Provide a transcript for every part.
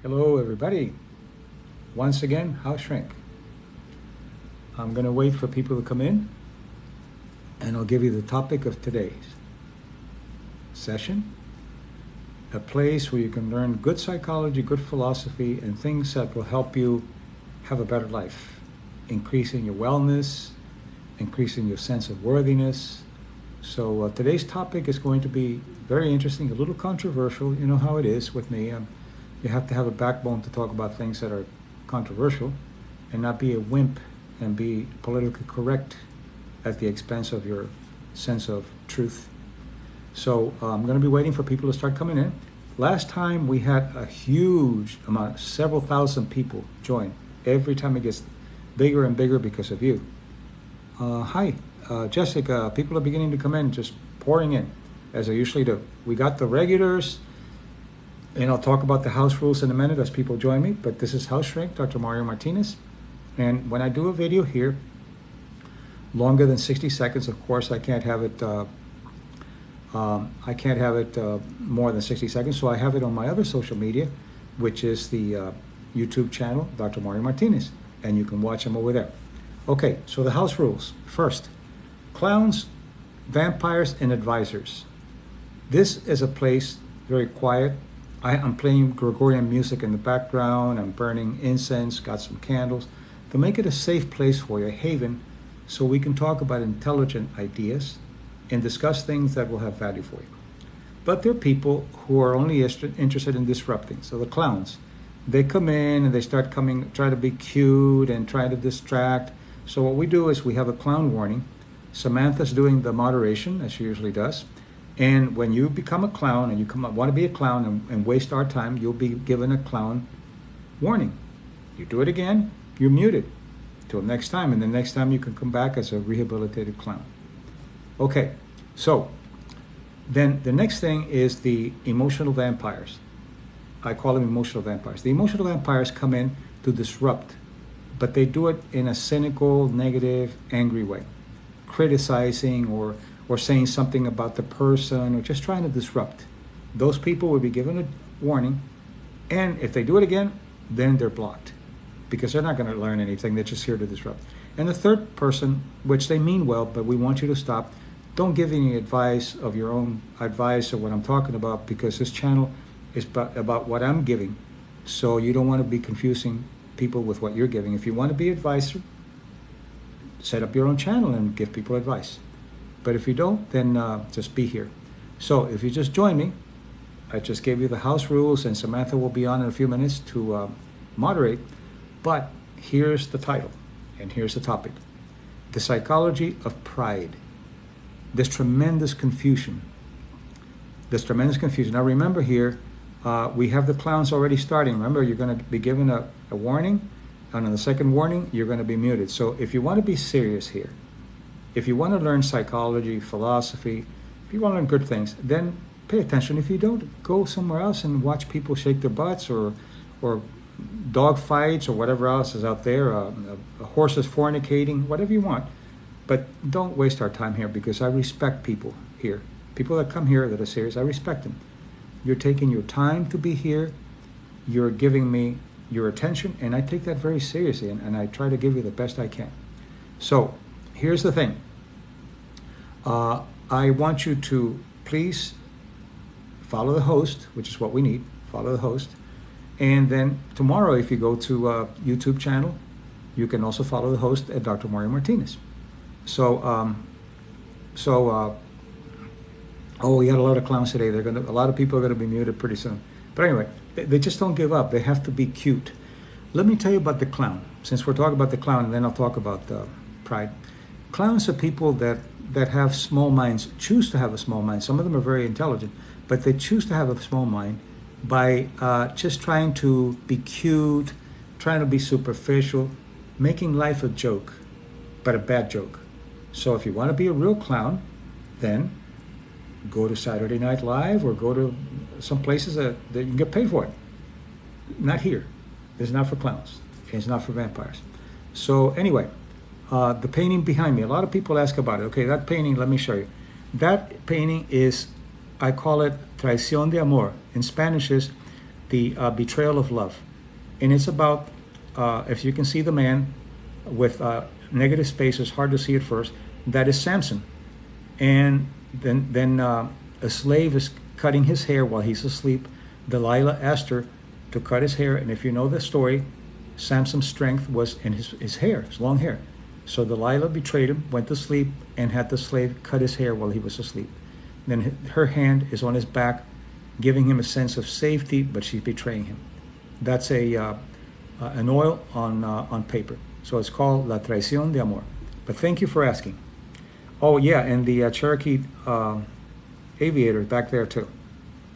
Hello, everybody. Once again, House Shrink. I'm going to wait for people to come in, and I'll give you the topic of today's session. A place where you can learn good psychology, good philosophy, and things that will help you have a better life, increasing your wellness, increasing your sense of worthiness. So today's topic is going to be very interesting, a little controversial. You know how it is with me. You have to have a backbone to talk about things that are controversial and not be a wimp and be politically correct at the expense of your sense of truth. So I'm going to be waiting for people to start coming in. Last time we had a huge amount, several thousand people join. Every time it gets bigger and bigger because of you. Hi, Jessica. People are beginning to come in, just pouring in, as I usually do. We got the regulars. And I'll talk about the house rules in a minute as people join me. But this is House Shrink, Dr. Mario Martinez. And when I do a video here, longer than 60 seconds, of course, I can't have it. More than 60 seconds. So I have it on my other social media, which is the YouTube channel, Dr. Mario Martinez, and you can watch them over there. Okay, so the house rules. First, clowns, vampires, and advisors. This is a place very quiet. I'm playing Gregorian music in the background. I'm burning incense, got some candles to make it a safe place for you, a haven, so we can talk about intelligent ideas and discuss things that will have value for you. But there are people who are only interested in disrupting. So the clowns, they come in and they start try to be cute and try to distract. So what we do is we have a clown warning. Samantha's doing the moderation, as she usually does. And when you become a clown and you want to be a clown and waste our time, you'll be given a clown warning. You do it again, you're muted. Till next time, and the next time you can come back as a rehabilitated clown. Okay, so then the next thing is the emotional vampires. I call them emotional vampires. The emotional vampires come in to disrupt, but they do it in a cynical, negative, angry way, criticizing or saying something about the person or just trying to disrupt. Those people will be given a warning, and if they do it again, then they're blocked because they're not going to learn anything. They're just here to disrupt. And the third person, which they mean well, but we want you to stop. Don't give any advice of your own advice or what I'm talking about, because this channel is about what I'm giving. So you don't want to be confusing people with what you're giving. If you want to be an advisor, set up your own channel and give people advice. But if you don't, then just be here. So if you just join me, I just gave you the house rules, and Samantha will be on in a few minutes to moderate. But here's the title, and here's the topic. The psychology of pride. This tremendous confusion. Now remember here, we have the clowns already starting. Remember, you're going to be given a warning, and on the second warning, you're going to be muted. So if you want to be serious here, if you want to learn psychology, philosophy, if you want to learn good things, then pay attention. If you don't, go somewhere else and watch people shake their butts or dog fights or whatever else is out there, horses fornicating, whatever you want. But don't waste our time here, because I respect people here. People that come here that are serious, I respect them. You're taking your time to be here. You're giving me your attention, and I take that very seriously, and I try to give you the best I can. So here's the thing. I want you to please follow the host, which is what we need. Follow the host. And then tomorrow, if you go to YouTube channel, you can also follow the host at Dr. Mario Martinez. So we got a lot of clowns today. A lot of people are going to be muted pretty soon. But anyway, they just don't give up. They have to be cute. Let me tell you about the clown, since we're talking about the clown, and then I'll talk about pride. Clowns are people that have small minds, choose to have a small mind. Some of them are very intelligent, but they choose to have a small mind by just trying to be cute, trying to be superficial, making life a joke, but a bad joke. So if you want to be a real clown, then go to Saturday Night Live or go to some places that you can get paid for it. Not here. This is not for clowns. It's not for vampires. So anyway, the painting behind me, a lot of people ask about it. Okay, that painting, let me show you. That painting is, I call it Traición de Amor. In Spanish is the betrayal of love. And it's about, if you can see the man with negative spaces, hard to see at first, that is Samson. And then a slave is cutting his hair while he's asleep. Delilah asked her to cut his hair, and if you know the story, Samson's strength was in his hair, his long hair. So Delilah betrayed him, went to sleep, and had the slave cut his hair while he was asleep. Then her hand is on his back, giving him a sense of safety, but she's betraying him. That's an oil on paper. So it's called La Traición de Amor. But thank you for asking. Oh yeah, and the Cherokee Aviator is back there too.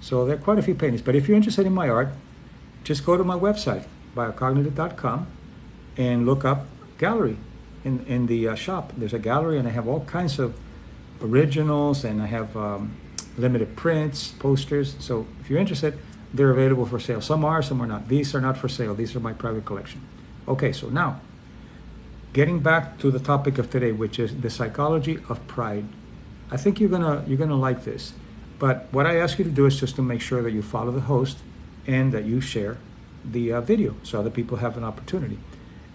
So there are quite a few paintings. But if you're interested in my art, just go to my website, biocognitive.com, and look up gallery in the shop. There's a gallery, and I have all kinds of originals, and I have limited prints, posters. So if you're interested, they're available for sale. Some are, some are not. These are not for sale. These are my private collection. Okay, so now, getting back to the topic of today, which is the psychology of pride. I think you're gonna like this. But what I ask you to do is just to make sure that you follow the host and that you share the video so other people have an opportunity.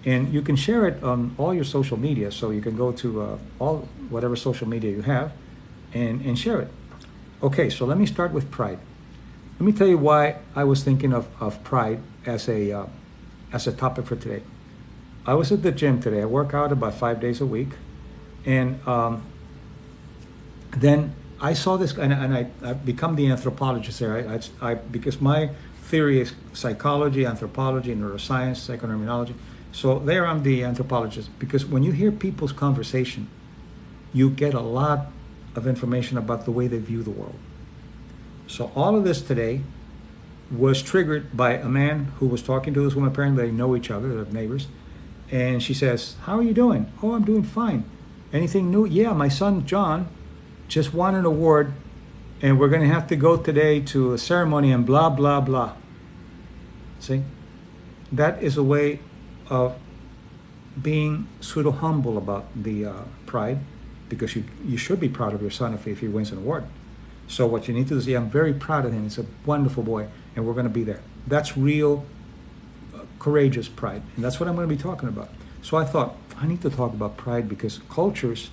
And you can share it on all your social media. So you can go to all whatever social media you have and share it. Okay, so let me start with pride. Let me tell you why I was thinking of pride as a topic for today. I was at the gym today. I work out about 5 days a week. And then I saw this, and I've become the anthropologist there. Because my theory is psychology, anthropology, neuroscience, psychoneuroimmunology. So there I'm the anthropologist, because when you hear people's conversation, you get a lot of information about the way they view the world. So all of this today was triggered by a man who was talking to this woman. Apparently they know each other, they're neighbors. And she says, "How are you doing?" "Oh, I'm doing fine." "Anything new?" "Yeah, my son John just won an award, and we're going to have to go today to a ceremony and blah, blah, blah." See? That is a way of being pseudo humble about the pride, because you should be proud of your son if he wins an award. So what you need to do is say, "I'm very proud of him. He's a wonderful boy, and we're going to be there." That's real courageous pride, and that's what I'm going to be talking about. So I thought, I need to talk about pride, because cultures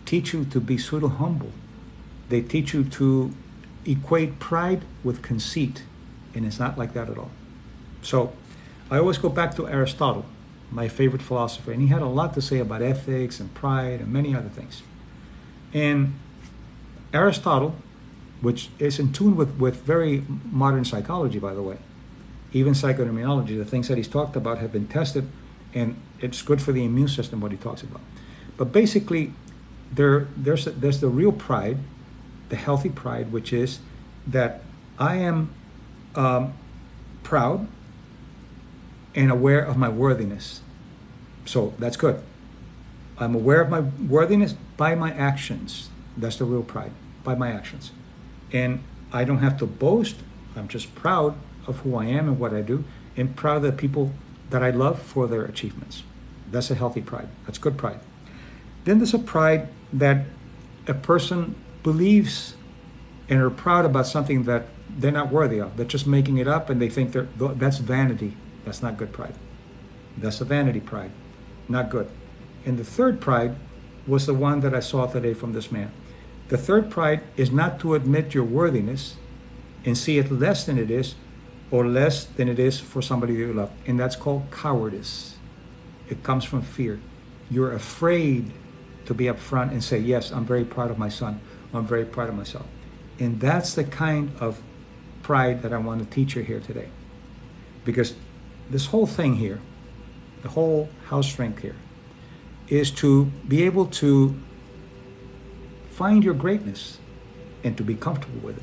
teach you to be pseudo humble. They teach you to equate pride with conceit, and it's not like that at all. So I always go back to Aristotle, my favorite philosopher, and he had a lot to say about ethics and pride and many other things. And Aristotle, which is in tune with very modern psychology, by the way, even psychoneuroimmunology, the things that he's talked about have been tested, and it's good for the immune system, what he talks about. But basically, there's the real pride, the healthy pride, which is that I am proud and aware of my worthiness. So that's good. I'm aware of my worthiness by my actions. That's the real pride, by my actions. And I don't have to boast. I'm just proud of who I am and what I do, and proud of the people that I love for their achievements. That's a healthy pride. That's good pride. Then there's a pride that a person believes and are proud about something that they're not worthy of. They're just making it up, and they think that's vanity. That's not good pride. That's a vanity pride. Not good. And the third pride was the one that I saw today from this man. The third pride is not to admit your worthiness and see it less than it is, or less than it is for somebody that you love. And that's called cowardice. It comes from fear. You're afraid to be upfront and say, "Yes, I'm very proud of my son. I'm very proud of myself." And that's the kind of pride that I want to teach you here today. Because this whole thing here, the whole house strength here, is to be able to find your greatness and to be comfortable with it.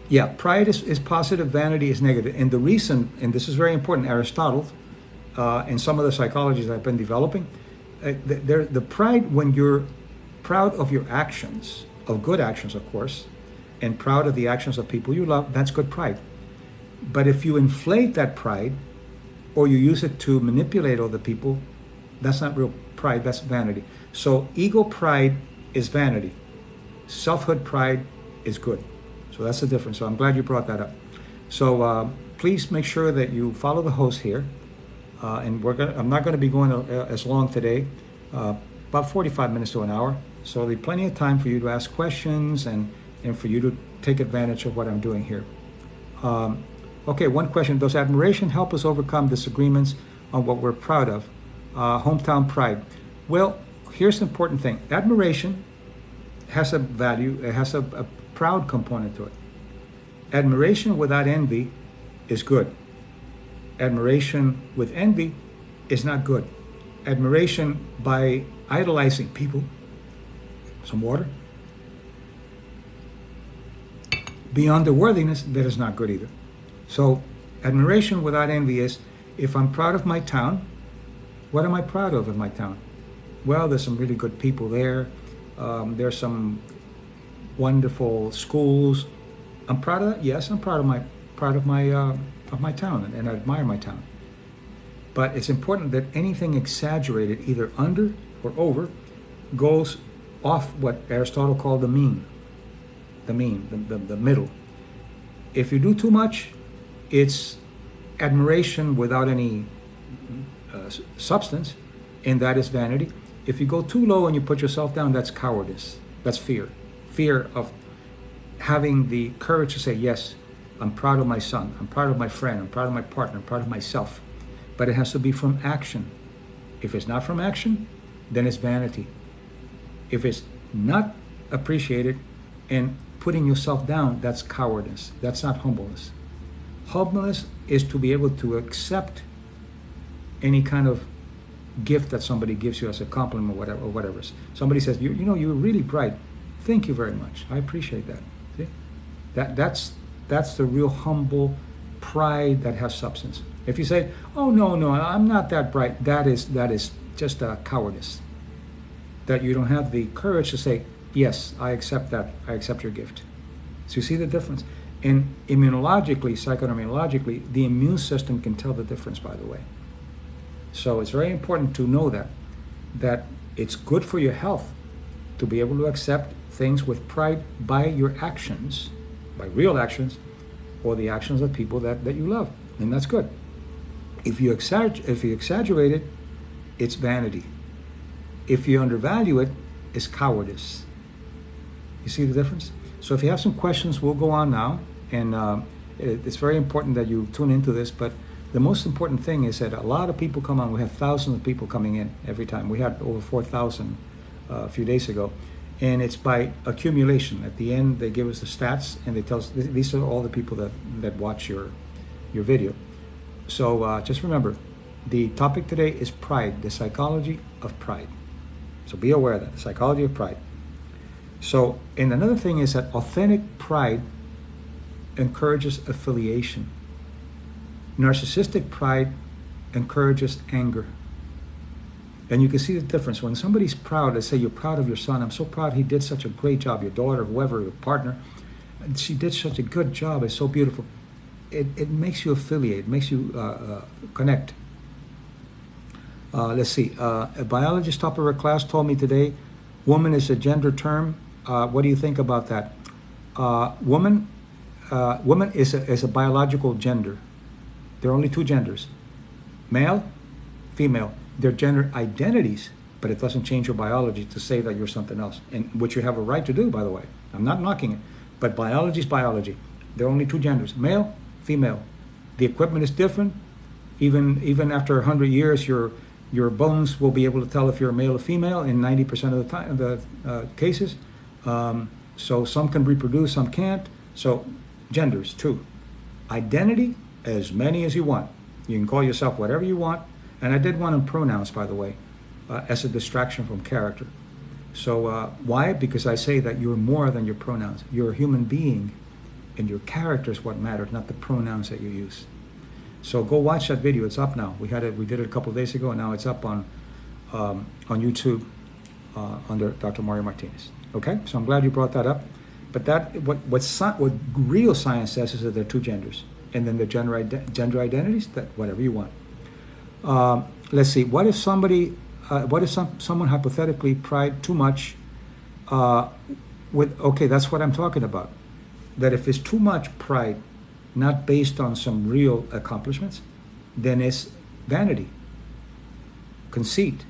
Yeah, pride is positive, vanity is negative. And the reason, and this is very important, Aristotle and some of the psychologies I've been developing, the pride, when you're proud of your actions, of good actions, of course, and proud of the actions of people you love, that's good pride. But if you inflate that pride, or you use it to manipulate other people, that's not real pride, that's vanity. So ego pride is vanity. Selfhood pride is good. So that's the difference. So I'm glad you brought that up. So please make sure that you follow the host here. And I'm not going to be going as long today, about 45 minutes to an hour. So there'll be plenty of time for you to ask questions and for you to take advantage of what I'm doing here. Okay, one question. Does admiration help us overcome disagreements on what we're proud of? Hometown pride. Well, here's the important thing. Admiration has a value. It has a proud component to it. Admiration without envy is good. Admiration with envy is not good. Admiration by idolizing people, some water, beyond their worthiness, that is not good either. So admiration without envy is, if I'm proud of my town, what am I proud of in my town? Well, there's some really good people there. There's some wonderful schools. I'm proud of that. Yes, I'm proud of my town, and I admire my town. But it's important that anything exaggerated, either under or over, goes off what Aristotle called the mean, the middle. If you do too much, it's admiration without any substance, and that is vanity. If you go too low and you put yourself down, that's cowardice. That's fear. Fear of having the courage to say, yes, I'm proud of my son, I'm proud of my friend, I'm proud of my partner, I'm proud of myself. But it has to be from action. If it's not from action, then it's vanity. If it's not appreciated and putting yourself down, that's cowardice. That's not humbleness. Humbleness is to be able to accept any kind of gift that somebody gives you as a compliment or whatever. Somebody says, you know, you're really bright. Thank you very much. I appreciate that. See? That's the real humble pride that has substance. If you say, oh, no, I'm not that bright, that is just a cowardice. That you don't have the courage to say, yes, I accept that. I accept your gift. So you see the difference? And immunologically, psychoimmunologically, the immune system can tell the difference, by the way. So it's very important to know that it's good for your health to be able to accept things with pride by your actions, by real actions, or the actions of people that you love. And that's good. If you exaggerate it, it's vanity. If you undervalue it, it's cowardice. You see the difference? So if you have some questions, we'll go on now. And it's very important that you tune into this. But the most important thing is that a lot of people come on. We have thousands of people coming in every time. We had over 4,000 a few days ago. And it's by accumulation. At the end, they give us the stats, and they tell us these are all the people that watch your video. So just remember, the topic today is pride, the psychology of pride. So be aware of that, the psychology of pride. So, and another thing is that authentic pride encourages affiliation. Narcissistic pride encourages anger. And you can see the difference. When somebody's proud, let's say you're proud of your son, I'm so proud he did such a great job, your daughter, whoever, your partner, she did such a good job, it's so beautiful. It makes you affiliate, makes you connect. Let's see, a biologist top of her class told me today, woman is a gender term. What do you think about that? Woman is a biological gender. There are only two genders, male, female. They're gender identities, but it doesn't change your biology to say that you're something else, and which you have a right to do, by the way. I'm not knocking it, but biology is biology. There are only two genders, male, female. The equipment is different. Even after 100 years, your bones will be able to tell if you're a male or female in 90% of the time, the cases. So some can reproduce, some can't. So genders, two. Identity, as many as you want. You can call yourself whatever you want. And I did one on pronouns, by the way, as a distraction from character. So why? Because I say that you're more than your pronouns. You're a human being, and your character is what matters, not the pronouns that you use. So go watch that video. It's up now. We did it a couple of days ago, and now it's up on YouTube under Dr. Mario Martinez. Okay, so I'm glad you brought that up. But what real science says is that there are two genders, and then the gender identities, that whatever you want. Let's see. What if someone hypothetically pride too much? Okay, that's what I'm talking about. That if it's too much pride, not based on some real accomplishments, then it's vanity, conceit,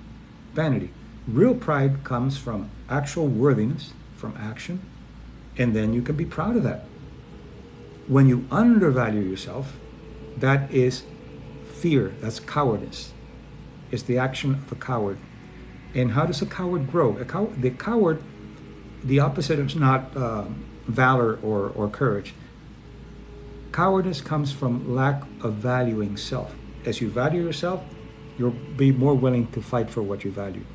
vanity. Real pride comes from actual worthiness, from action, and then you can be proud of that. When you undervalue yourself, that is fear, that's cowardice. It's the action of a coward. And how does a coward grow? The coward, the opposite is not valor or courage. Cowardice comes from lack of valuing self. As you value yourself, you'll be more willing to fight for what you value.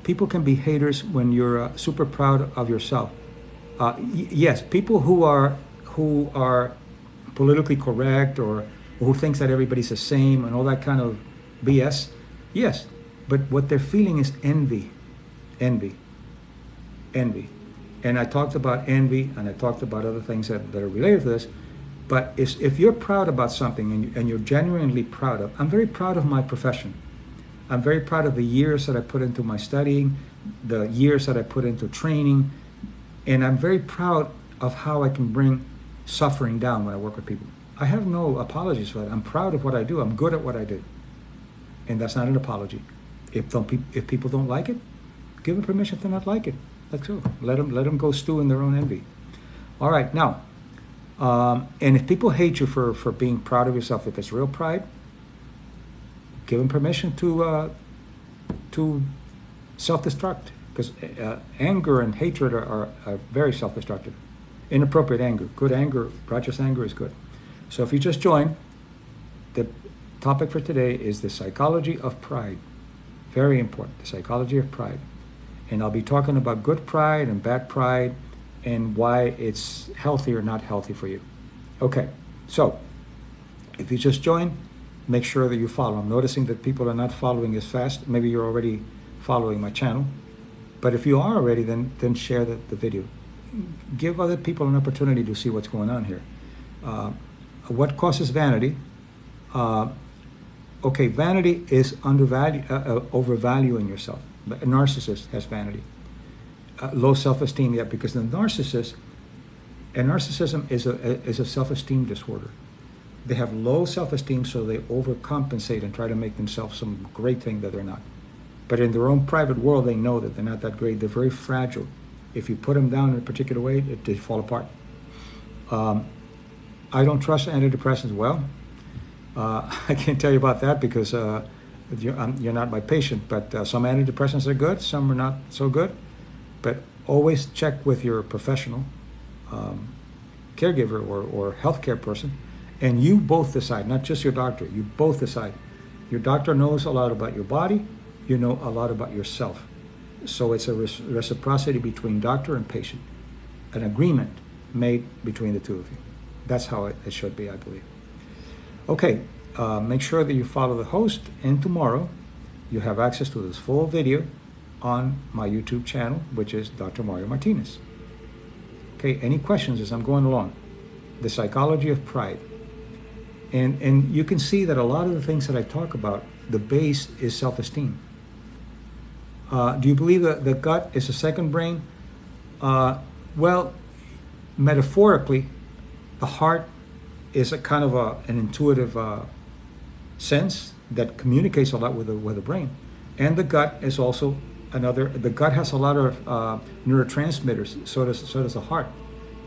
People can be haters when you're super proud of yourself. Yes, people who are politically correct or who thinks that everybody's the same and all that kind of BS, yes, but what they're feeling is envy. And I talked about envy, and I talked about other things that are related to this. But if you're proud about something and you're genuinely proud of, I'm very proud of my profession. I'm very proud of the years that I put into my studying, the years that I put into training, and I'm very proud of how I can bring suffering down when I work with people. I have no apologies for that. I'm proud of what I do. I'm good at what I do. And that's not an apology. If people don't like it, give them permission to not like it. Let's go. Let them go stew in their own envy. All right, now, and if people hate you for being proud of yourself, if it's real pride, give them permission to self-destruct, because anger and hatred are very self-destructive. Inappropriate anger. Good anger, righteous anger is good. So if you just joined, the topic for today is the psychology of pride. Very important, the psychology of pride. And I'll be talking about good pride and bad pride and why it's healthy or not healthy for you. Okay, so if you just joined, make sure that you follow. I'm noticing that people are not following as fast. Maybe you're already following my channel. But if you are already, then share the video. Give other people an opportunity to see what's going on here. What causes vanity? Okay, vanity is overvaluing yourself. A narcissist has vanity. Low self-esteem, yeah, because the narcissism is a self-esteem disorder. They have low self-esteem, so they overcompensate and try to make themselves some great thing that they're not. But in their own private world, they know that they're not that great. They're very fragile. If you put them down in a particular way, they fall apart. I don't trust antidepressants. Well, I can't tell you about that because you're not my patient, but some antidepressants are good, some are not so good. But always check with your professional caregiver or healthcare person, and you both decide, not just your doctor, you both decide. Your doctor knows a lot about your body, you know a lot about yourself. So it's a reciprocity between doctor and patient, an agreement made between the two of you. That's how it should be, I believe. Okay, make sure that you follow the host, and tomorrow you have access to this full video on my YouTube channel, which is Dr. Mario Martinez. Okay, any questions as I'm going along? The psychology of pride. And you can see that a lot of the things that I talk about, the base is self-esteem. Do you believe that the gut is a second brain? Well, metaphorically, the heart is a kind of an intuitive sense that communicates a lot with the brain. And the gut is also the gut has a lot of neurotransmitters, so does the heart.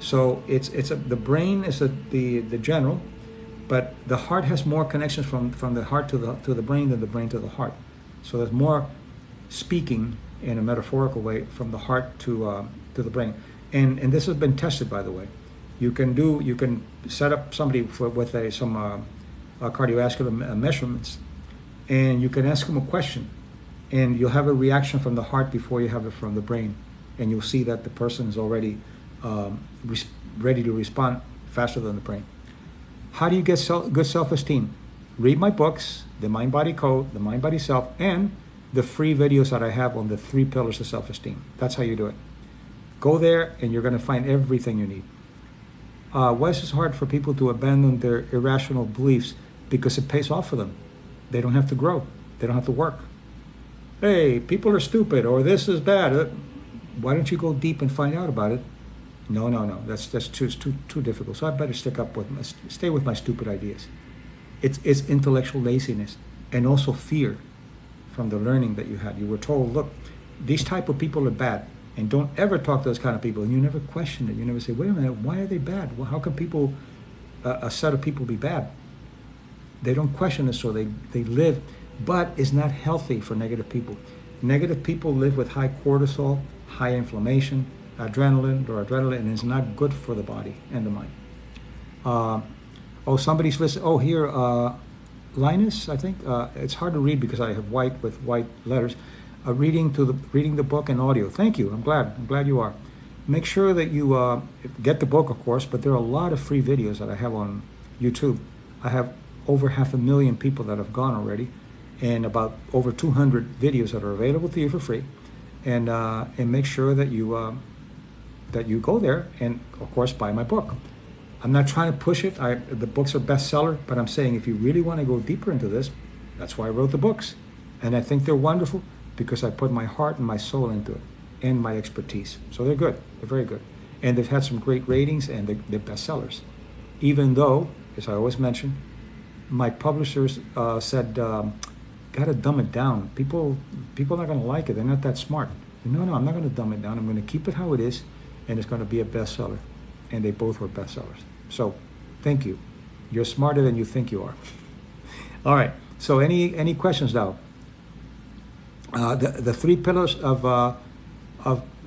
So the brain is the general, but the heart has more connections from the heart to the brain than the brain to the heart. So there's more speaking in a metaphorical way from the heart to the brain. And this has been tested, by the way. You can set up somebody with some cardiovascular measurements, and you can ask them a question, and you'll have a reaction from the heart before you have it from the brain, and you'll see that the person is already ready to respond faster than the brain. How do you get good self-esteem? Read my books, The Mind-Body Code, The Mind-Body Self, and the free videos that I have on the 3 pillars of self-esteem. That's how you do it. Go there, and you're going to find everything you need. Why is it hard for people to abandon their irrational beliefs? Because it pays off for them. They don't have to grow. They don't have to work. Hey, people are stupid, or this is bad. Why don't you go deep and find out about it? No, no, no. That's too difficult. So I better stay with my stupid ideas. It's intellectual laziness and also fear from the learning that you had. You were told, look, these type of people are bad, and don't ever talk to those kind of people. And you never question it. You never say, wait a minute, why are they bad? Well, how can people, a set of people, be bad? They don't question it, so they live, but it's not healthy for negative people. Negative people live with high cortisol, high inflammation, adrenaline, and it's not good for the body and the mind. Oh, somebody's listening. Oh, here, Linus, I think. It's hard to read because I have white with white letters. Reading the book and audio. Thank you. I'm glad you are. Make sure that you get the book, of course, but there are a lot of free videos that I have on YouTube. I have over 500,000 people that have gone already, and about over 200 videos that are available to you for free. And make sure that you go there and, of course, buy my book. I'm not trying to push it. The books are bestseller, but I'm saying if you really want to go deeper into this, that's why I wrote the books. And I think they're wonderful because I put my heart and my soul into it and my expertise. So they're good. They're very good. And they've had some great ratings, and they're bestsellers. Even though, as I always mention, my publishers said, got to dumb it down. People are not going to like it. They're not that smart. No, I'm not going to dumb it down. I'm going to keep it how it is, and it's going to be a bestseller. And they both were bestsellers. So thank you. You're smarter than you think you are. All right. So any questions now? The 3 pillars of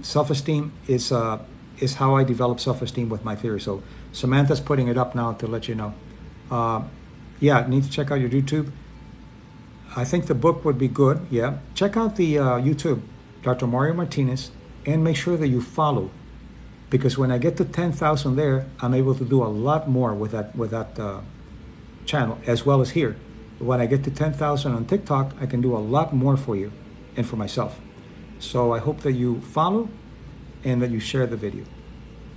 self-esteem is how I develop self-esteem with my theory. So Samantha's putting it up now to let you know. Yeah, need to check out your YouTube. I think the book would be good. Yeah, check out the YouTube, Dr. Mario Martinez, and make sure that you follow, because when I get to 10,000 there, I'm able to do a lot more with that channel, as well as here. When I get to 10,000 on TikTok, I can do a lot more for you and for myself. So I hope that you follow and that you share the video.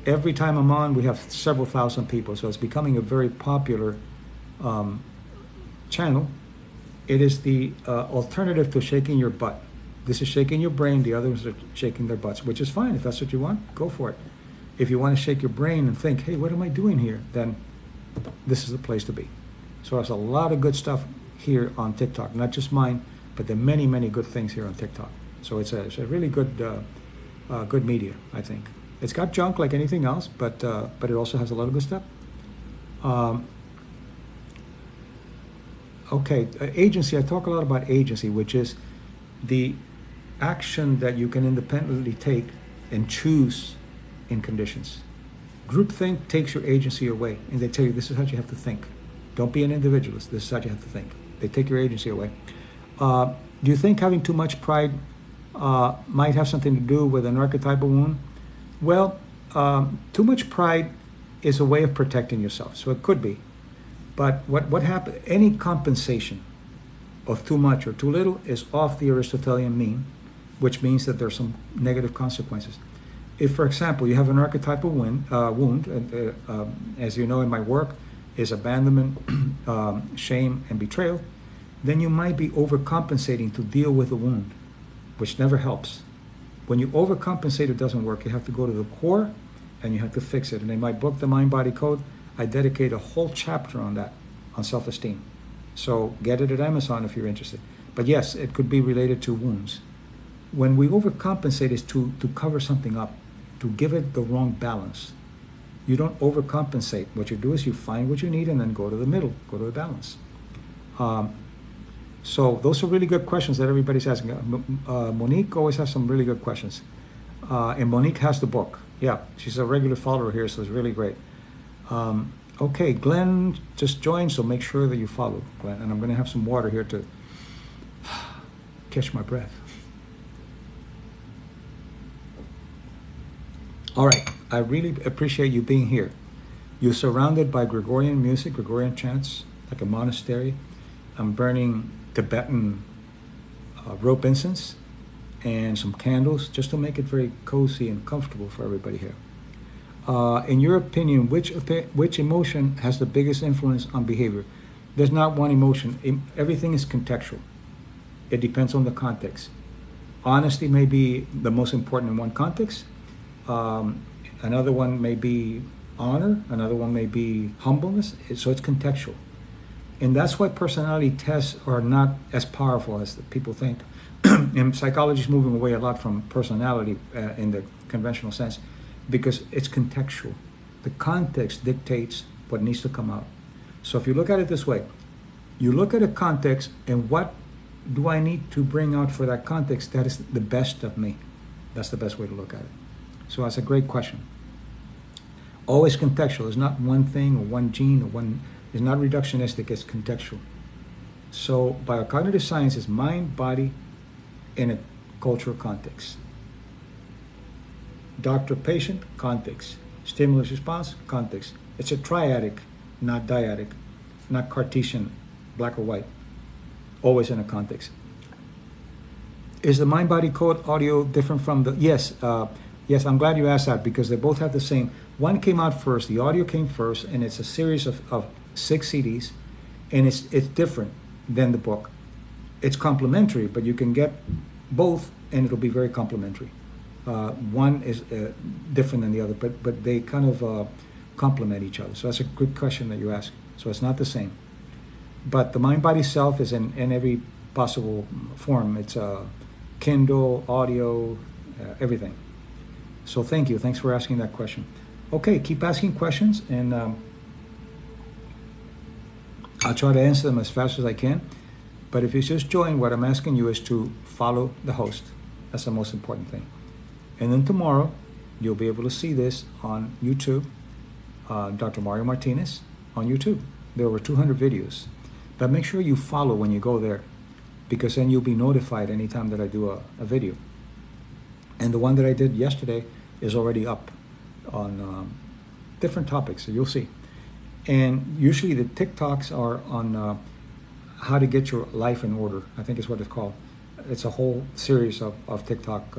Every time I'm on, we have several thousand people, so it's becoming a very popular channel. It is the alternative to shaking your butt. This is shaking your brain, the others are shaking their butts, which is fine. If that's what you want, go for it. If you want to shake your brain and think, hey, what am I doing here? Then this is the place to be. So there's a lot of good stuff here on TikTok, not just mine, but there are many, many good things here on TikTok. So it's a really good good media, I think. It's got junk like anything else, but it also has a lot of good stuff. Okay, agency. I talk a lot about agency, which is the action that you can independently take and choose in conditions. Groupthink takes your agency away, and they tell you this is how you have to think. Don't be an individualist. This is how you have to think. They take your agency away. Do you think having too much pride might have something to do with an archetypal wound? Well, too much pride is a way of protecting yourself, so it could be. But what happens? Any compensation of too much or too little is off the Aristotelian mean, which means that there's some negative consequences. If, for example, you have an archetypal wound, as you know in my work, is abandonment, shame, and betrayal, then you might be overcompensating to deal with the wound, which never helps. When you overcompensate, it doesn't work. You have to go to the core, and you have to fix it. And in my book, The Mind-Body Code, I dedicate a whole chapter on that, on self-esteem. So get it at Amazon if you're interested. But yes, it could be related to wounds. When we overcompensate is to cover something up, to give it the wrong balance. You don't overcompensate. What you do is you find what you need and then go to the middle, go to the balance. So those are really good questions that everybody's asking. Monique always has some really good questions. And Monique has the book. Yeah, she's a regular follower here, so it's really great. Okay, Glenn just joined, so make sure that you follow Glenn. And I'm going to have some water here to catch my breath. All right, I really appreciate you being here. You're surrounded by Gregorian music, Gregorian chants, like a monastery. I'm burning Tibetan rope incense and some candles just to make it very cozy and comfortable for everybody here. In your opinion, which emotion has the biggest influence on behavior? There's not one emotion. Everything is contextual. It depends on the context. Honesty may be the most important in one context, Another one may be honor. Another one may be humbleness. So it's contextual. And that's why personality tests are not as powerful as people think. And psychology is moving away a lot from personality in the conventional sense because it's contextual. The context dictates what needs to come out. So if you look at it this way, you look at a context and what do I need to bring out for that context that is the best of me? That's the best way to look at it. So that's a great question. Always contextual. It's not one thing or one gene or one, it's not reductionistic, it's contextual. So biocognitive science is mind, body, in a cultural context. Doctor-patient, context. Stimulus response, context. It's a triadic, not dyadic, not Cartesian, black or white. Always in a context. Is the mind-body code audio different from the... Yes, yes, I'm glad you asked that because they both have the same. One came out first, the audio came first, and it's a series of 6 CDs, and it's different than the book. It's complementary, but you can get both, and it'll be very complementary. One is different than the other, but they kind of complement each other. So that's a good question that you ask. So it's not the same. But the mind-body self is in every possible form. It's Kindle, audio, everything. So thank you. Thanks for asking that question. Okay, keep asking questions, and I'll try to answer them as fast as I can. But if you just join, what I'm asking you is to follow the host. That's the most important thing. And then tomorrow, you'll be able to see this on YouTube, Dr. Mario Martinez on YouTube. There are over 200 videos. But make sure you follow when you go there, because then you'll be notified anytime that I do a video. And the one that I did yesterday is already up on different topics, so you'll see. And usually the TikToks are on how to get your life in order, I think is what it's called. It's a whole series of TikTok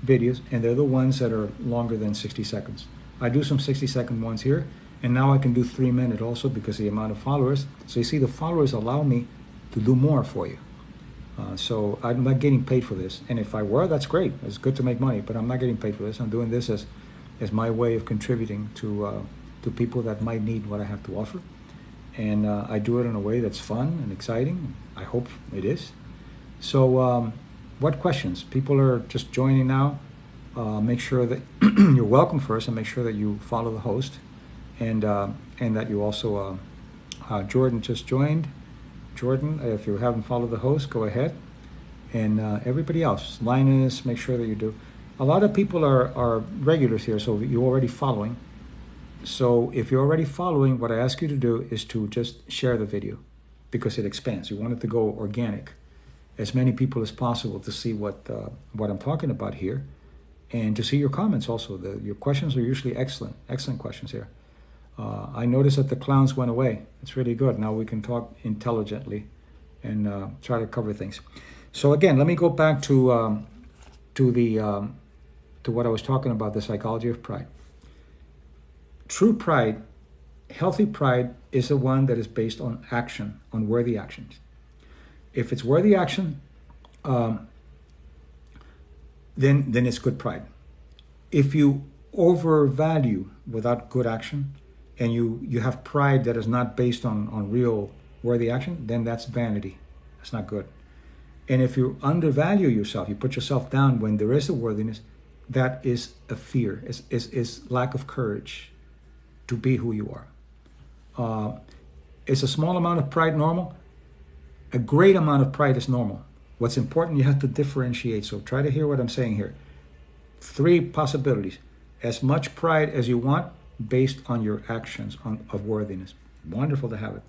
videos, and they're the ones that are longer than 60 seconds. I do some 60-second ones here, and now I can do 3-minute also because of the amount of followers. So you see, the followers allow me to do more for you. So I'm not getting paid for this. And if I were, that's great. It's good to make money, but I'm not getting paid for this. I'm doing this as my way of contributing to people that might need what I have to offer. And I do it in a way that's fun and exciting. I hope it is. So what questions? People are just joining now. Make sure that you're welcome first, and make sure that you follow the host, and that you also, Jordan just joined. Jordan, if you haven't followed the host, go ahead. And everybody else, Linus, make sure that you do. A lot of people are regulars here, so you're already following. So if you're already following, what I ask you to do is to just share the video, because it expands. You want it to go organic, as many people as possible to see what I'm talking about here, and to see your comments also. Your questions are usually excellent questions here. I noticed that the clowns went away. It's really good. Now we can talk intelligently and try to cover things. So again, let me go back to what I was talking about, the psychology of pride. True pride, healthy pride, is the one that is based on action, on worthy actions. If it's worthy action, then it's good pride. If you overvalue without good action, and you have pride that is not based on real worthy action, then that's vanity. That's not good. And if you undervalue yourself, you put yourself down when there is a worthiness, that is a fear, is lack of courage to be who you are. Is a small amount of pride normal? A great amount of pride is normal. What's important, you have to differentiate. So try to hear what I'm saying here. 3 possibilities. As much pride as you want, based on your actions of worthiness. Wonderful to have it.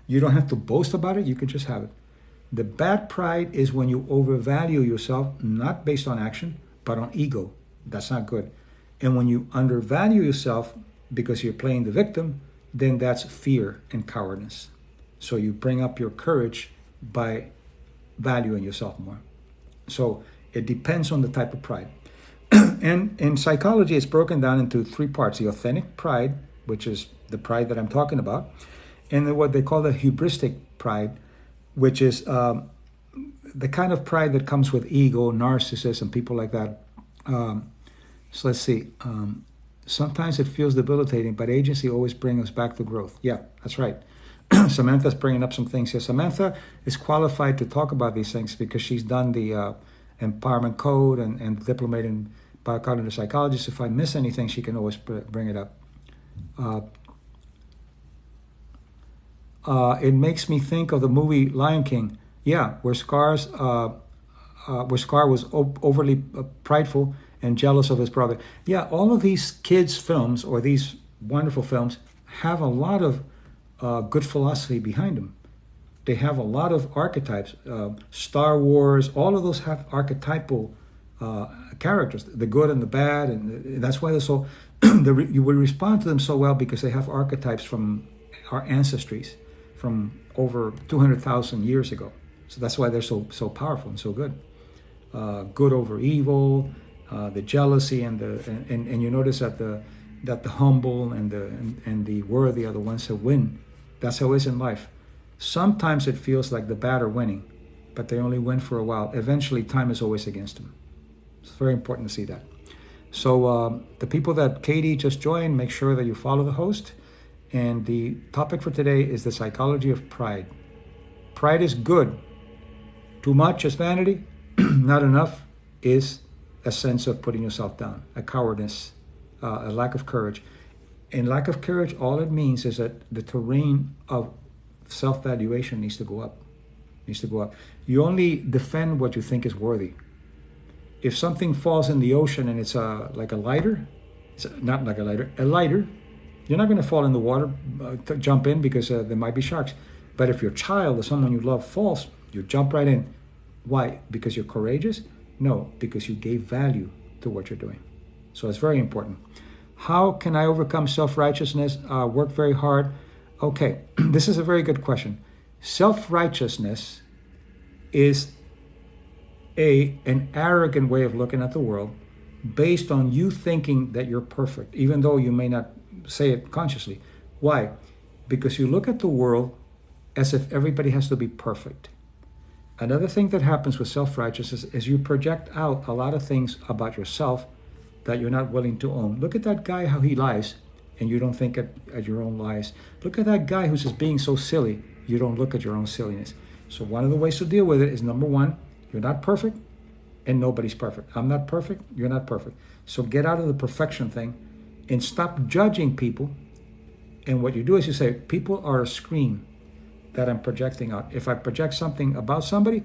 You don't have to boast about it, you can just have it. The bad pride is when you overvalue yourself, not based on action, but on ego. That's not good. And when you undervalue yourself because you're playing the victim, then that's fear and cowardice. So you bring up your courage by valuing yourself more. So it depends on the type of pride. And in psychology, it's broken down into 3 parts. The authentic pride, which is the pride that I'm talking about, and then what they call the hubristic pride, which is the kind of pride that comes with ego, narcissism, people like that. So let's see. Sometimes it feels debilitating, but agency always brings us back to growth. Yeah, that's right. Samantha's bringing up some things here. Samantha is qualified to talk about these things because she's done the empowerment code and diplomate in biocognitive psychology. So if I miss anything, she can always bring it up. It makes me think of the movie Lion King. Yeah, where Scar was overly prideful and jealous of his brother. Yeah, all of these kids' films or these wonderful films have a lot of good philosophy behind them. They have a lot of archetypes. Star Wars, all of those have archetypal characters, the good and the bad, and that's why they're so. You will respond to them so well because they have archetypes from our ancestries, from over 200,000 years ago. So that's why they're so powerful and so good. Good over evil, the jealousy and you notice that the humble and the worthy are the ones that win. That's how it is in life. Sometimes it feels like the bad are winning, but they only win for a while. Eventually, time is always against them. It's very important to see that. So the people that Katie just joined, make sure that you follow the host. And the topic for today is the psychology of pride. Pride is good. Too much is vanity. Not enough is a sense of putting yourself down, a cowardice, a lack of courage. And lack of courage, all it means is that the terrain of self-valuation needs to go up. You only defend what you think is worthy. If something falls in the ocean and it's like a lighter, not like a lighter, you're not going to fall in the water, jump in because there might be sharks. But if your child or someone you love falls, you jump right in. Why? Because you're courageous? No, because you gave value to what you're doing. So it's very important. How can I overcome self-righteousness? Work very hard. Okay, this is a very good question. Self-righteousness is an arrogant way of looking at the world based on you thinking that you're perfect, even though you may not say it consciously. Why? Because you look at the world as if everybody has to be perfect. Another thing that happens with self-righteousness is you project out a lot of things about yourself that you're not willing to own. Look at that guy, how he lies, and you don't think at your own lies. Look at that guy who's just being so silly. You don't look at your own silliness. So one of the ways to deal with it is, number one, you're not perfect, and nobody's perfect. I'm not perfect, you're not perfect. So get out of the perfection thing and stop judging people. And what you do is you say, people are a screen that I'm projecting out. If I project something about somebody,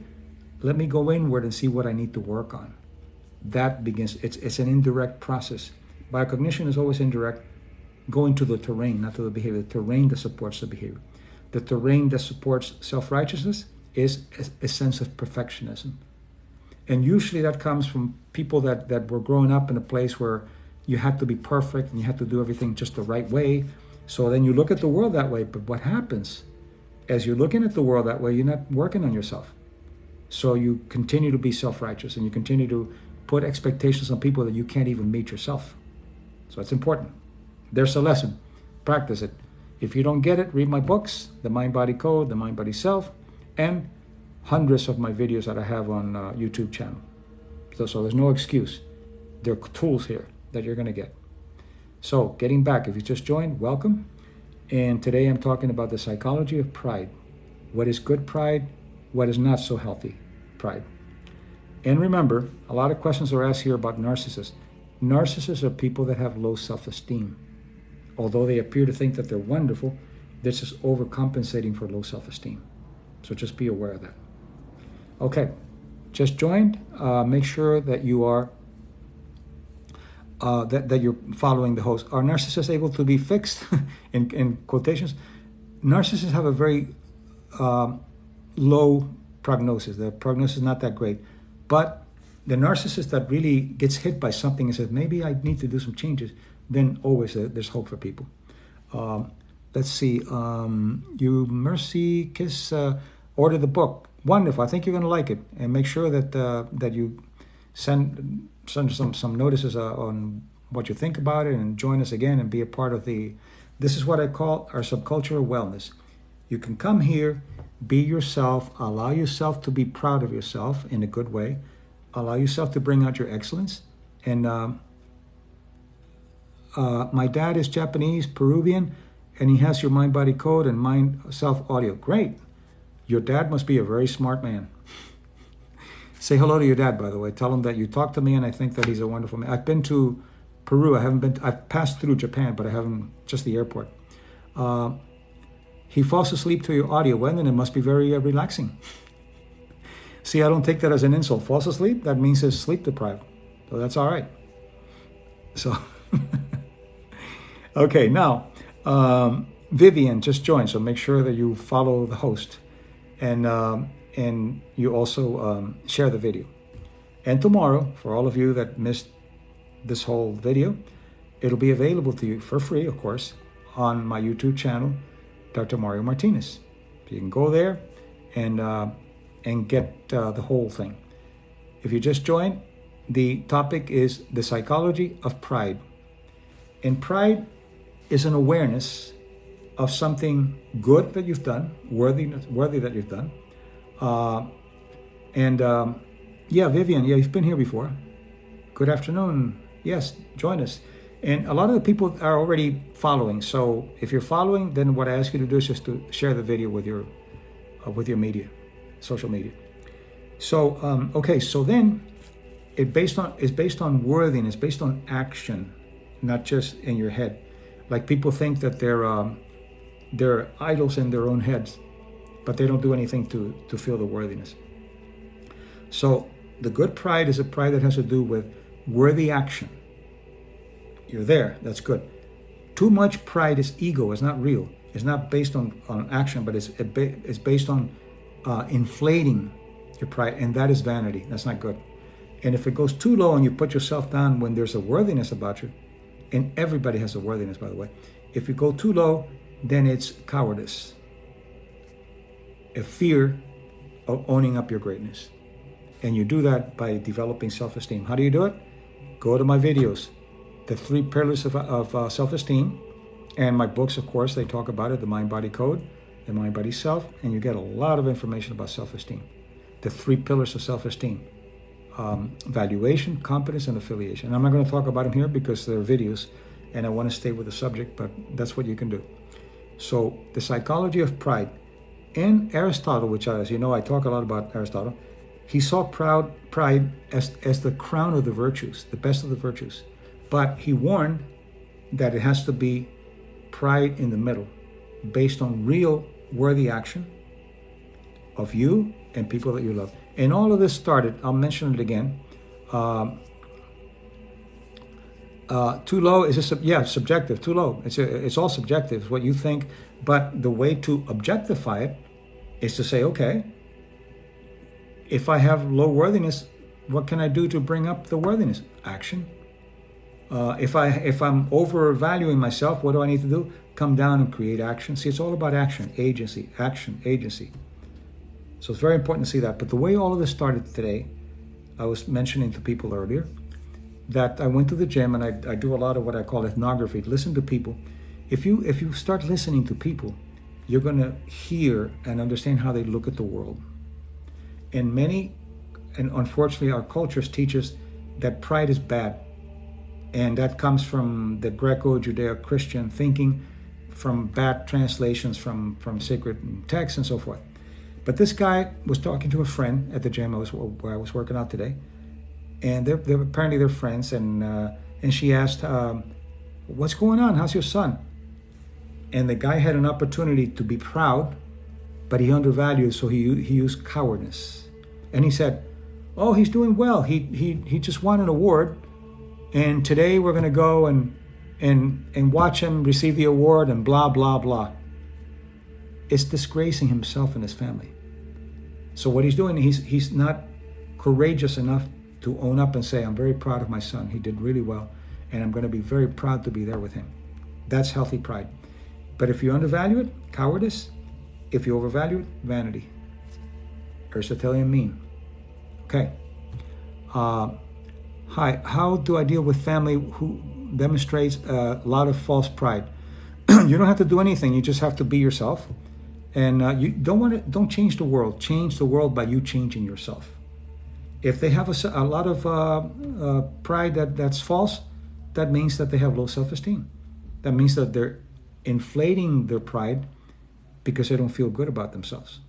let me go inward and see what I need to work on. That begins, it's an indirect process. Biocognition is always indirect, going to the terrain, not to the behavior, the terrain that supports the behavior. The terrain that supports self-righteousness is a sense of perfectionism. And usually that comes from people that were growing up in a place where you had to be perfect and you had to do everything just the right way. So then you look at the world that way, but what happens as you're looking at the world that way, you're not working on yourself. So you continue to be self-righteous and you continue to put expectations on people that you can't even meet yourself. So it's important. There's a lesson. Practice it. If you don't get it, read my books, The Mind-Body Code, The Mind-Body Self, and hundreds of my videos that I have on YouTube channel. So there's no excuse. There are tools here that you're going to get. So getting back, if you just joined, welcome. And today I'm talking about the psychology of pride. What is good pride? What is not so healthy pride? And remember, a lot of questions are asked here about narcissists. Narcissists are people that have low self-esteem. Although they appear to think that they're wonderful, this is overcompensating for low self-esteem. So just be aware of that. Okay, just joined. Make sure that you are that you're following the host. Are narcissists able to be fixed? in quotations, narcissists have a very low prognosis. The prognosis is not that great. But the narcissist that really gets hit by something and says, maybe I need to do some changes, then always there's hope for people. Let's see. You Mercy Kiss order the book. Wonderful. I think you're going to like it. And make sure that you send some notices on what you think about it and join us again and be a part of this is what I call our subcultural wellness. You can come here, be yourself, allow yourself to be proud of yourself in a good way, allow yourself to bring out your excellence, and my dad is Japanese, Peruvian, and he has your mind body code and mind self audio. Great. Your dad must be a very smart man. Say hello to your dad, by the way. Tell him that you talked to me and I think that he's a wonderful man. I've been to Peru. I've passed through Japan, but I haven't, just the airport. He falls asleep to your audio. Well, then it must be very relaxing. See, I don't take that as an insult. Falls asleep, that means he's sleep deprived. So that's all right. So, okay, now, Vivian just joined, so make sure that you follow the host. And you also share the video. And tomorrow, for all of you that missed this whole video, it'll be available to you for free, of course, on my YouTube channel, Dr. Mario Martinez. So you can go there and get the whole thing. If you just joined, the topic is the psychology of pride. And pride is an awareness of something good that you've done, worthy that you've done. Yeah, Vivian, yeah, you've been here before. Good afternoon. Yes, join us. And a lot of the people are already following. So if you're following, then what I ask you to do is just to share the video with your media, social media. So okay, so then it's based on worthiness, based on action, not just in your head. Like people think that they're idols in their own heads, but they don't do anything to feel the worthiness. So the good pride is a pride that has to do with worthy action. You're there, that's good. Too much pride is ego, it's not real. It's not based on action, but it's based on inflating your pride, and that is vanity. That's not good. And if it goes too low and you put yourself down when there's a worthiness about you, and everybody has a worthiness, by the way. If you go too low, then it's cowardice. A fear of owning up your greatness. And you do that by developing self-esteem. How do you do it? Go to my videos, the 3 pillars of self-esteem, and my books, of course, they talk about it, the mind-body code, the mind-body self, and you get a lot of information about self-esteem. The 3 pillars of self-esteem. Valuation, competence, and affiliation. And I'm not going to talk about them here because they're videos and I want to stay with the subject, but that's what you can do. So the psychology of pride. And Aristotle, which, as you know, I talk a lot about Aristotle, he saw pride as the crown of the virtues, the best of the virtues. But he warned that it has to be pride in the middle, based on real worthy action of you and people that you love. And all of this started, I'll mention it again. Too low is subjective. Too low. It's all subjective. It's what you think. But the way to objectify it is to say, okay, if I have low worthiness, what can I do to bring up the worthiness? Action. If I'm overvaluing myself, what do I need to do? Come down and create action. See, it's all about action, agency, action, agency. So it's very important to see that. But the way all of this started today, I was mentioning to people earlier that I went to the gym and I do a lot of what I call ethnography. Listen to people. If you start listening to people, you're going to hear and understand how they look at the world. And unfortunately, our cultures teach us that pride is bad. And that comes from the Greco-Judeo-Christian thinking, from bad translations from sacred texts and so forth. But this guy was talking to a friend at the gym where I was working out today, and they're apparently they're friends. And she asked, "What's going on? How's your son?" And the guy had an opportunity to be proud, but he undervalued, so he used cowardice. And he said, "Oh, he's doing well. He just won an award, and today we're going to go and watch him receive the award and blah blah blah." It's disgracing himself and his family. So what he's doing, he's not courageous enough to own up and say, "I'm very proud of my son. He did really well, and I'm going to be very proud to be there with him." That's healthy pride. But if you undervalue it, cowardice. If you overvalue it, vanity. Aristotelian mean. Okay. Hi. How do I deal with family who demonstrates a lot of false pride? You don't have to do anything. You just have to be yourself. And you don't change the world. Change the world by you changing yourself. If they have a lot of pride that's false, that means that they have low self-esteem. That means that they're inflating their pride because they don't feel good about themselves.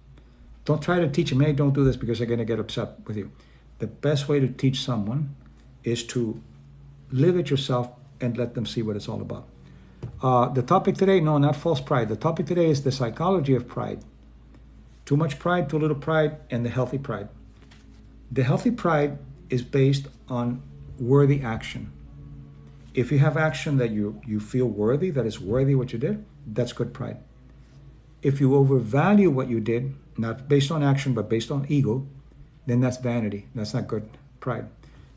Don't try to teach them, hey, don't do this because they're going to get upset with you. The best way to teach someone is to live it yourself and let them see what it's all about. The topic today, no, not false pride. The topic today is the psychology of pride. Too much pride, too little pride, and the healthy pride. The healthy pride is based on worthy action. If you have action that you feel worthy, that is worthy what you did, that's good pride. If you overvalue what you did, not based on action, but based on ego, then that's vanity. That's not good pride.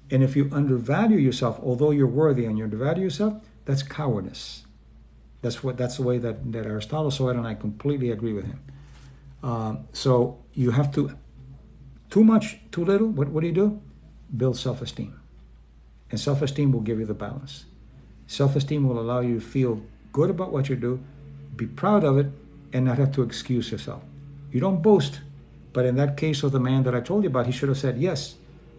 And if you undervalue yourself, although you're worthy and you undervalue yourself, that's cowardice. That's the way that Aristotle saw it, and I completely agree with him. So you have to, too much, too little, what do? Build self-esteem. And self-esteem will give you the balance. Self-esteem will allow you to feel good about what you do, be proud of it, and not have to excuse yourself. You don't boast, but in that case of the man that I told you about, he should have said, yes,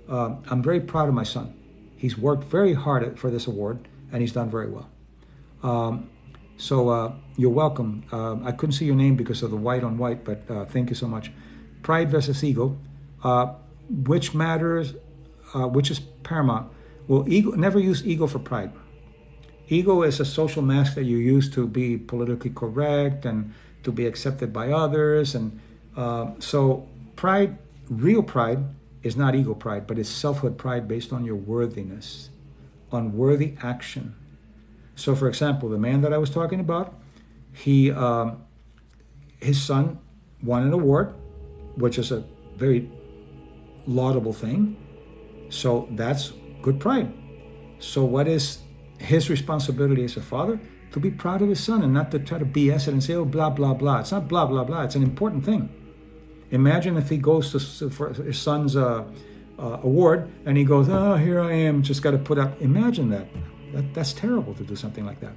I'm very proud of my son. He's worked very hard for this award, and he's done very well. So you're welcome. I couldn't see your name because of the white on white, but thank you so much. Pride versus ego. Which matters, which is paramount? Well, ego, never use ego for pride. Ego is a social mask that you use to be politically correct and to be accepted by others. And so pride, real pride, is not ego pride, but it's selfhood pride based on your worthiness, on worthy action. So, for example, the man that I was talking about, his son won an award, which is a very laudable thing. So that's good pride. So what is his responsibility as a father? To be proud of his son and not to try to BS it and say, oh, blah, blah, blah. It's not blah, blah, blah. It's an important thing. Imagine if he goes for his son's award and he goes, oh, here I am, just got to put up. Imagine that. That's terrible to do something like that.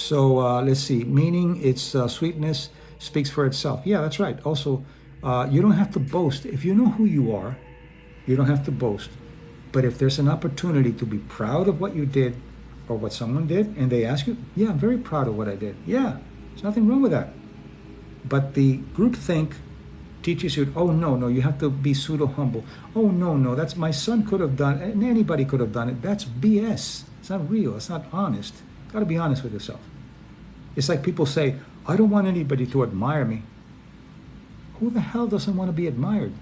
Let's see. Meaning, its sweetness speaks for itself. Yeah, that's right. Also, you don't have to boast. If you know who you are, you don't have to boast. But if there's an opportunity to be proud of what you did or what someone did, and they ask you, yeah, I'm very proud of what I did. Yeah, there's nothing wrong with that. But the groupthink teaches you, oh, no, you have to be pseudo-humble. Oh, no, that's my son could have done it, and anybody could have done it. That's BS. It's not real. It's not honest. You've got to be honest with yourself. It's like people say, I don't want anybody to admire me. Who the hell doesn't want to be admired?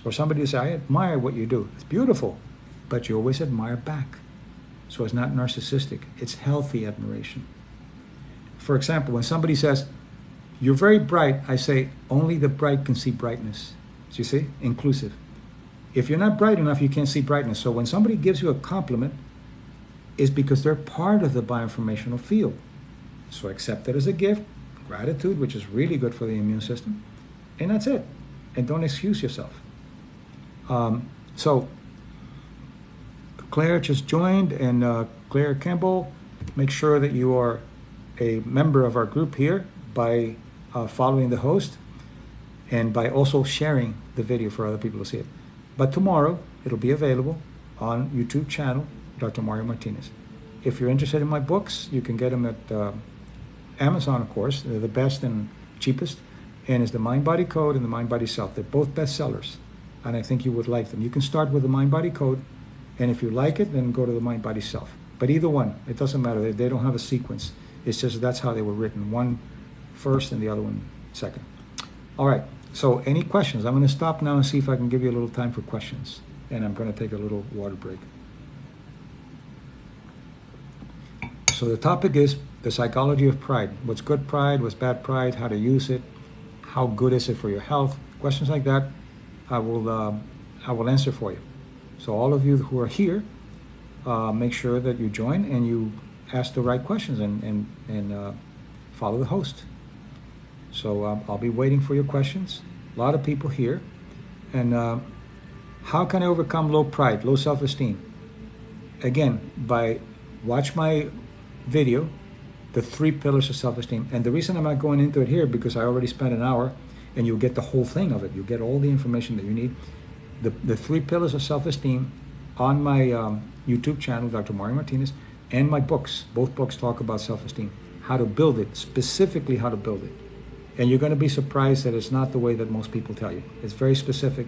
For somebody to say, I admire what you do. It's beautiful, but you always admire back. So it's not narcissistic. It's healthy admiration. For example, when somebody says, you're very bright, I say, only the bright can see brightness. Do you see? Inclusive. If you're not bright enough, you can't see brightness. So when somebody gives you a compliment, it's because they're part of the bioinformational field. So accept it as a gift, gratitude, which is really good for the immune system, and that's it. And don't excuse yourself. So Claire just joined, and Claire Campbell, make sure that you are a member of our group here by following the host and by also sharing the video for other people to see it. But tomorrow, it'll be available on YouTube channel, Dr. Mario Martinez. If you're interested in my books, you can get them at Amazon, of course. They're the best and cheapest. And it's the Mind Body Code and the Mind Body Self. They're both bestsellers, and I think you would like them. You can start with the Mind Body Code, and if you like it, then go to the Mind Body Self. But either one, it doesn't matter. They don't have a sequence. It's just that's how they were written. One first and the other one second. All right. So any questions? I'm going to stop now and see if I can give you a little time for questions. And I'm going to take a little water break. So the topic is the psychology of pride. What's good pride? What's bad pride? How to use it? How good is it for your health? Questions like that, I will answer for you. So all of you who are here, make sure that you join and you ask the right questions and follow the host. So I'll be waiting for your questions. A lot of people here. And how can I overcome low pride, low self-esteem? Again, by watch my video, the 3 pillars of self-esteem. And the reason I'm not going into it here, because I already spent an hour, and you'll get the whole thing of it. You'll get all the information that you need. the 3 pillars of self-esteem on my YouTube channel, Dr. Mario Martinez, and my books. Both books talk about self-esteem, how to build it, specifically how to build it. And you're going to be surprised that it's not the way that most people tell you. It's very specific.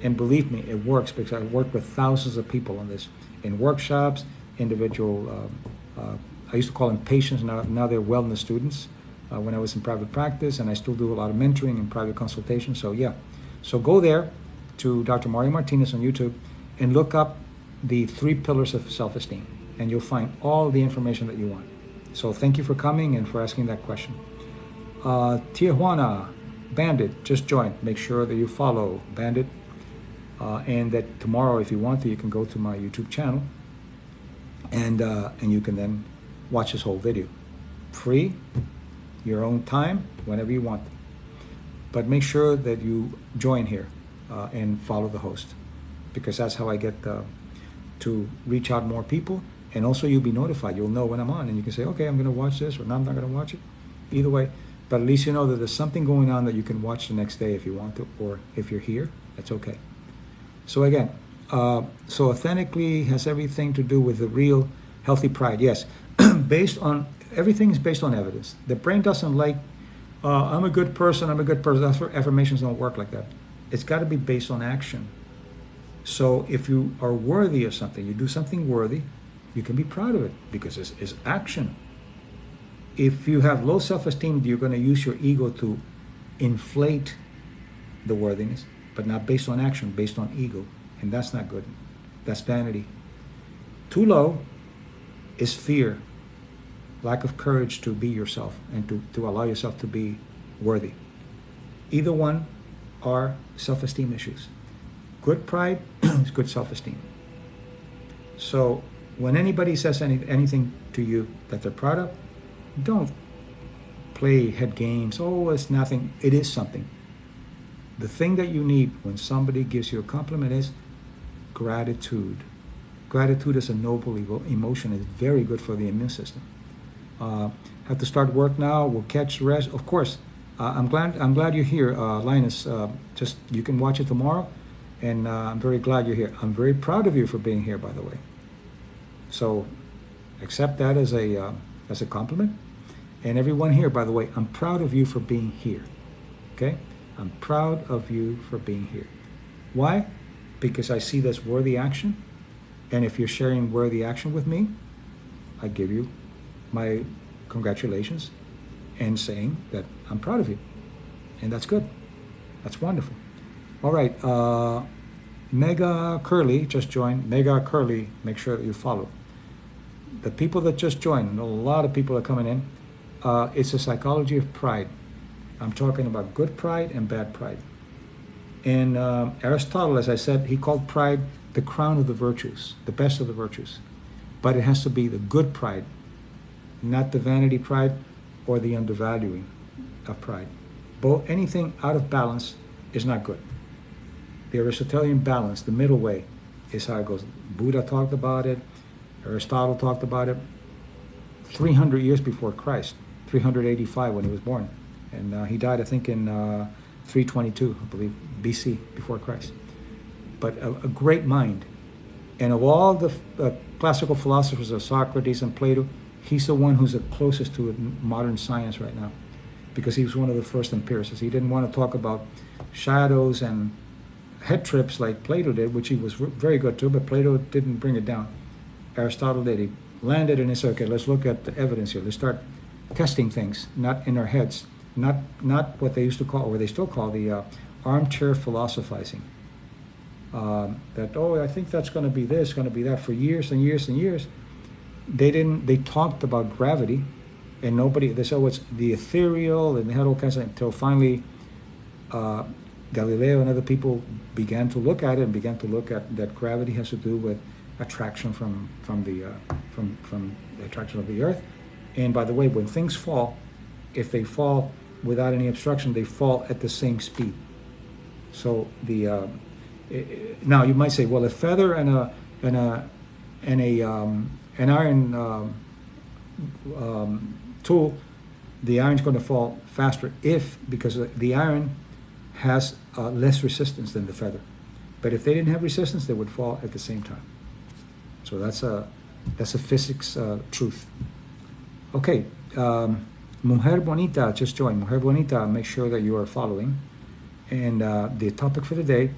And believe me, it works, because I've worked with thousands of people on this in workshops, individual, I used to call them patients, now they're wellness students when I was in private practice, and I still do a lot of mentoring and private consultation. So yeah, so go there to Dr. Mario Martinez on YouTube and look up the 3 pillars of self-esteem, and you'll find all the information that you want. So thank you for coming and for asking that question. Tijuana, Bandit just joined. Make sure that you follow Bandit, and that tomorrow, if you want to, you can go to my YouTube channel, and you can then watch this whole video. Free, your own time, whenever you want. But make sure that you join here and follow the host, because that's how I get to reach out more people. And also you'll be notified. You'll know when I'm on, and you can say, okay, I'm going to watch this, or no, I'm not going to watch it. Either way, but at least you know that there's something going on that you can watch the next day if you want to, or if you're here, that's okay. So again, so authentically has everything to do with the real healthy pride. Yes, everything is based on evidence. The brain doesn't like, I'm a good person, I'm a good person. That's where affirmations don't work like that. It's got to be based on action. So if you are worthy of something, you do something worthy, you can be proud of it, because it's action. If you have low self-esteem, you're going to use your ego to inflate the worthiness, but not based on action, based on ego. And that's not good. That's vanity. Too low is fear, lack of courage to be yourself and to allow yourself to be worthy. Either one are self-esteem issues. Good pride is good self-esteem. So when anybody says anything to you that they're proud of, don't play head games. Oh, it's nothing. It is something. The thing that you need when somebody gives you a compliment is gratitude. Gratitude is a noble emotion. It's very good for the immune system. Have to start work now. We'll catch the rest. Of course, I'm glad you're here, Linus. Just you can watch it tomorrow, and I'm very glad you're here. I'm very proud of you for being here, by the way. So accept that as a compliment. And everyone here, by the way, I'm proud of you for being here. Okay? I'm proud of you for being here. Why? Because I see this worthy action. And if you're sharing worthy action with me, I give you my congratulations and saying that I'm proud of you. And that's good. That's wonderful. All right. Mega Curly just joined. Mega Curly, make sure that you follow. The people that just joined, a lot of people are coming in. It's a psychology of pride. I'm talking about good pride and bad pride. And Aristotle, as I said, he called pride the crown of the virtues, the best of the virtues. But it has to be the good pride, not the vanity pride or the undervaluing of pride. Anything out of balance is not good. The Aristotelian balance, the middle way, is how it goes. Buddha talked about it. Aristotle talked about it 300 years before Christ, 385 when he was born. And he died, I think, in 322, I believe, BC, before Christ. But a great mind. And of all the classical philosophers of Socrates and Plato, he's the one who's the closest to modern science right now, because he was one of the first empiricists. He didn't want to talk about shadows and head trips like Plato did, which he was very good to, but Plato didn't bring it down. Aristotle did. He landed and he said, okay, let's look at the evidence here. Let's start testing things, not in our heads, not what they used to call, or they still call, the armchair philosophizing. I think that's going to be this, going to be that, for years and years and years. They talked about gravity, and they said, it's the ethereal, and they had all kinds of, until finally Galileo and other people began to look at it, and began to look at that gravity has to do with attraction from the attraction of the earth. And by the way, when things fall, if they fall without any obstruction, they fall at the same speed. So now you might say, well, a feather and an iron tool, the iron's going to fall faster because the iron has less resistance than the feather. But if they didn't have resistance, they would fall at the same time. So that's a physics truth. Okay, Mujer Bonita just joined. Mujer Bonita, make sure that you are following. And the topic for the day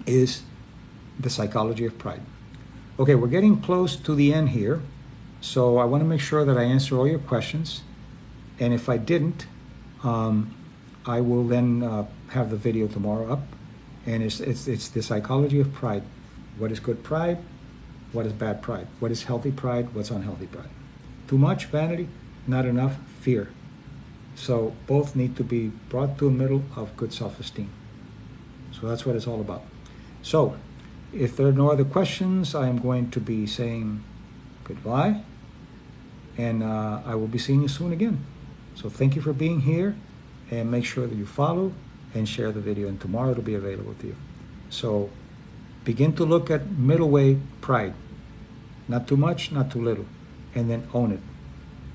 is the psychology of pride. Okay, we're getting close to the end here, so I want to make sure that I answer all your questions. And if I didn't, I will then have the video tomorrow up. And it's the psychology of pride. What is good pride? What is bad pride? What is healthy pride? What's unhealthy pride? Too much vanity, not enough fear. So both need to be brought to a middle of good self-esteem. So that's what it's all about. So if there are no other questions, I am going to be saying goodbye. And I will be seeing you soon again. So thank you for being here. And make sure that you follow and share the video. And tomorrow it'll be available to you. So begin to look at middle way pride. Not too much, not too little. And then own it.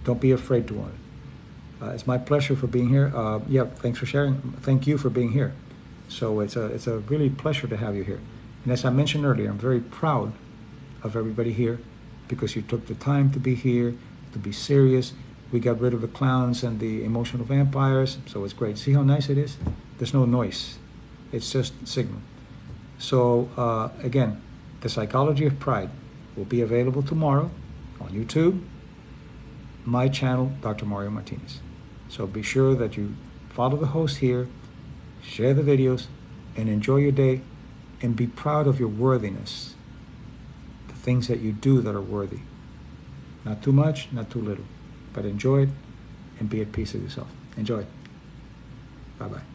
Don't be afraid to own it. It's my pleasure for being here. Yeah, thanks for sharing. Thank you for being here. So it's a really pleasure to have you here. And as I mentioned earlier, I'm very proud of everybody here because you took the time to be here, to be serious. We got rid of the clowns and the emotional vampires, so it's great. See how nice it is? There's no noise. It's just signal. So again, the psychology of pride will be available tomorrow on YouTube, my channel, Dr. Mario Martinez. So be sure that you follow the host here, share the videos, and enjoy your day, and be proud of your worthiness, the things that you do that are worthy. Not too much, not too little, but enjoy it and be at peace with yourself. Enjoy. Bye-bye.